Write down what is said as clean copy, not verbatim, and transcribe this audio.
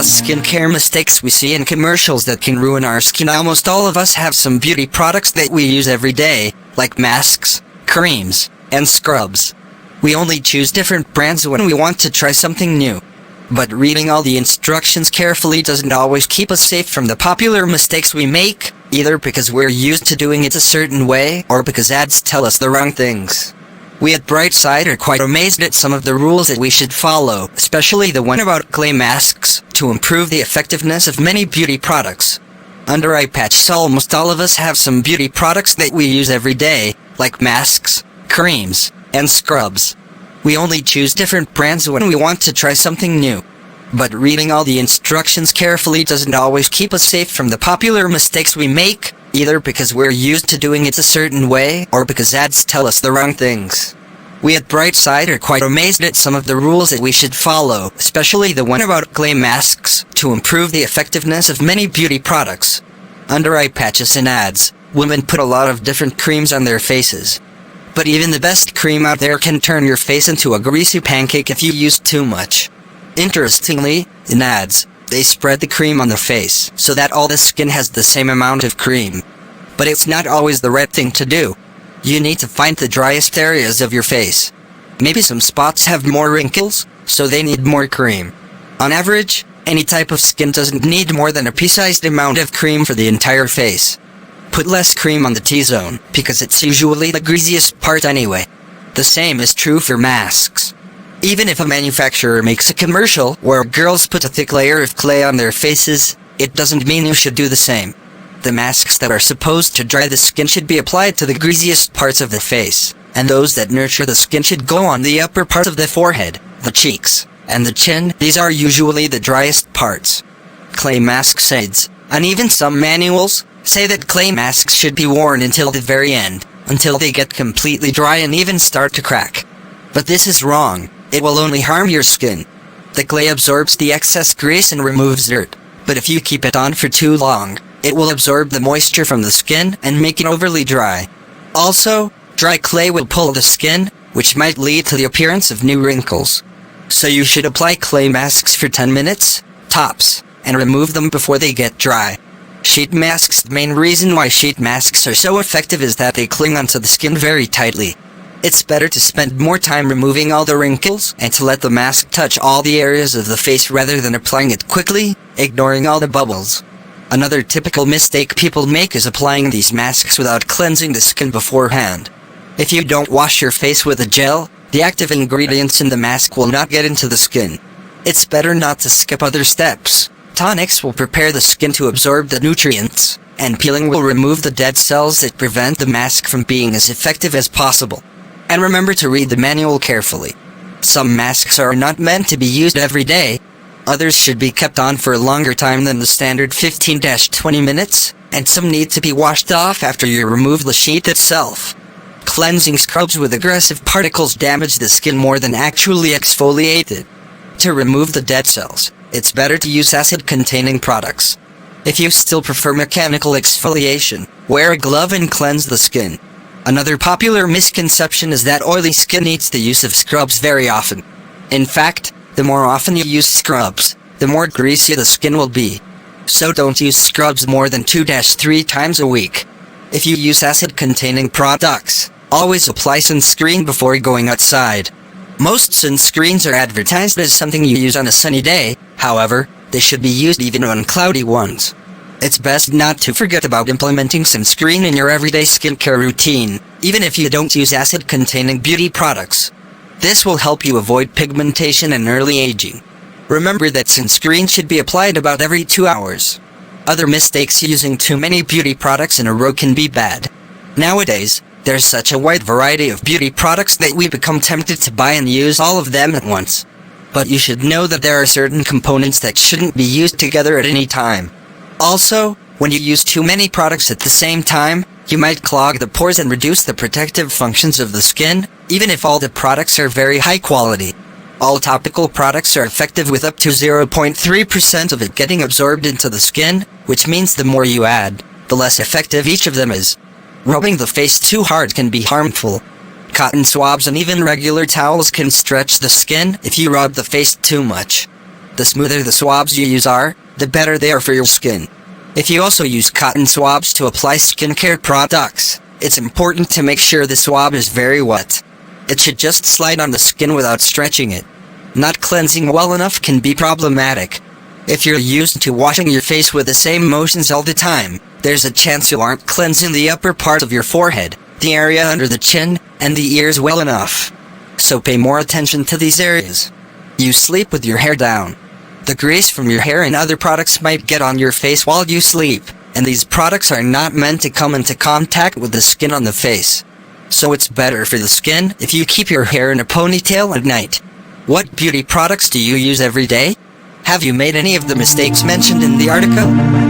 skincare mistakes we see in commercials that can ruin our skin. Almost all of us have some beauty products that we use every day, like masks, creams, and scrubs. We only choose different brands when we want to try something new. But reading all the instructions carefully doesn't always keep us safe from the popular mistakes we make, either because we're used to doing it a certain way or because ads tell us the wrong things. We at Brightside are quite amazed at some of the rules that we should follow, especially the one about clay masks, to improve the effectiveness of many beauty products. Under eye patches, almost all of us have some beauty products that we use every day, like masks, creams, and scrubs. We only choose different brands when we want to try something new. But reading all the instructions carefully doesn't always keep us safe from the popular mistakes we make, either because we're used to doing it a certain way or because ads tell us the wrong things. We at Brightside are quite amazed at some of the rules that we should follow, especially the one about clay masks, to improve the effectiveness of many beauty products. Under eye patches and ads, women put a lot of different creams on their faces. But even the best cream out there can turn your face into a greasy pancake if you use too much. Interestingly, in ads, they spread the cream on the face so that all the skin has the same amount of cream. But it's not always the right thing to do. You need to find the driest areas of your face. Maybe some spots have more wrinkles, so they need more cream. On average, any type of skin doesn't need more than a pea-sized amount of cream for the entire face. Put less cream on the T-zone, because it's usually the greasiest part anyway. The same is true for masks. Even if a manufacturer makes a commercial where girls put a thick layer of clay on their faces, it doesn't mean you should do the same. The masks that are supposed to dry the skin should be applied to the greasiest parts of the face, and those that nurture the skin should go on the upper part of the forehead, the cheeks, and the chin. These are usually the driest parts. Clay mask aids, and even some manuals, say that clay masks should be worn until the very end, until they get completely dry and even start to crack. But this is wrong. It will only harm your skin. The clay absorbs the excess grease and removes dirt, but if you keep it on for too long, it will absorb the moisture from the skin and make it overly dry. Also, dry clay will pull the skin, which might lead to the appearance of new wrinkles. So you should apply clay masks for 10 minutes, tops, and remove them before they get dry. Sheet masks. The main reason why sheet masks are so effective is that they cling onto the skin very tightly. It's better to spend more time removing all the wrinkles and to let the mask touch all the areas of the face rather than applying it quickly, ignoring all the bubbles. Another typical mistake people make is applying these masks without cleansing the skin beforehand. If you don't wash your face with a gel, the active ingredients in the mask will not get into the skin. It's better not to skip other steps. Tonics will prepare the skin to absorb the nutrients, and peeling will remove the dead cells that prevent the mask from being as effective as possible. And remember to read the manual carefully. Some masks are not meant to be used every day. Others should be kept on for a longer time than the standard 15-20 minutes, and some need to be washed off after you remove the sheet itself. Cleansing scrubs with aggressive particles damage the skin more than actually exfoliate it. To remove the dead cells, it's better to use acid-containing products. If you still prefer mechanical exfoliation, wear a glove and cleanse the skin. Another popular misconception is that oily skin needs the use of scrubs very often. In fact, the more often you use scrubs, the more greasy the skin will be. So don't use scrubs more than 2-3 times a week. If you use acid-containing products, always apply sunscreen before going outside. Most sunscreens are advertised as something you use on a sunny day. However, they should be used even on cloudy ones. It's best not to forget about implementing sunscreen in your everyday skincare routine, even if you don't use acid-containing beauty products. This will help you avoid pigmentation and early aging. Remember that sunscreen should be applied about every 2 hours. Other mistakes: using too many beauty products in a row can be bad. Nowadays, there's such a wide variety of beauty products that we become tempted to buy and use all of them at once. But you should know that there are certain components that shouldn't be used together at any time. Also, when you use too many products at the same time, you might clog the pores and reduce the protective functions of the skin, even if all the products are very high quality. All topical products are effective with up to 0.3% of it getting absorbed into the skin, which means the more you add, the less effective each of them is. Rubbing the face too hard can be harmful. Cotton swabs and even regular towels can stretch the skin if you rub the face too much. The smoother the swabs you use are, the better they are for your skin. If you also use cotton swabs to apply skincare products, it's important to make sure the swab is very wet. It should just slide on the skin without stretching it. Not cleansing well enough can be problematic. If you're used to washing your face with the same motions all the time, there's a chance you aren't cleansing the upper part of your forehead, the area under the chin, and the ears well enough. So pay more attention to these areas. You sleep with your hair down. The grease from your hair and other products might get on your face while you sleep, and these products are not meant to come into contact with the skin on the face. So it's better for the skin if you keep your hair in a ponytail at night. What beauty products do you use every day? Have you made any of the mistakes mentioned in the article?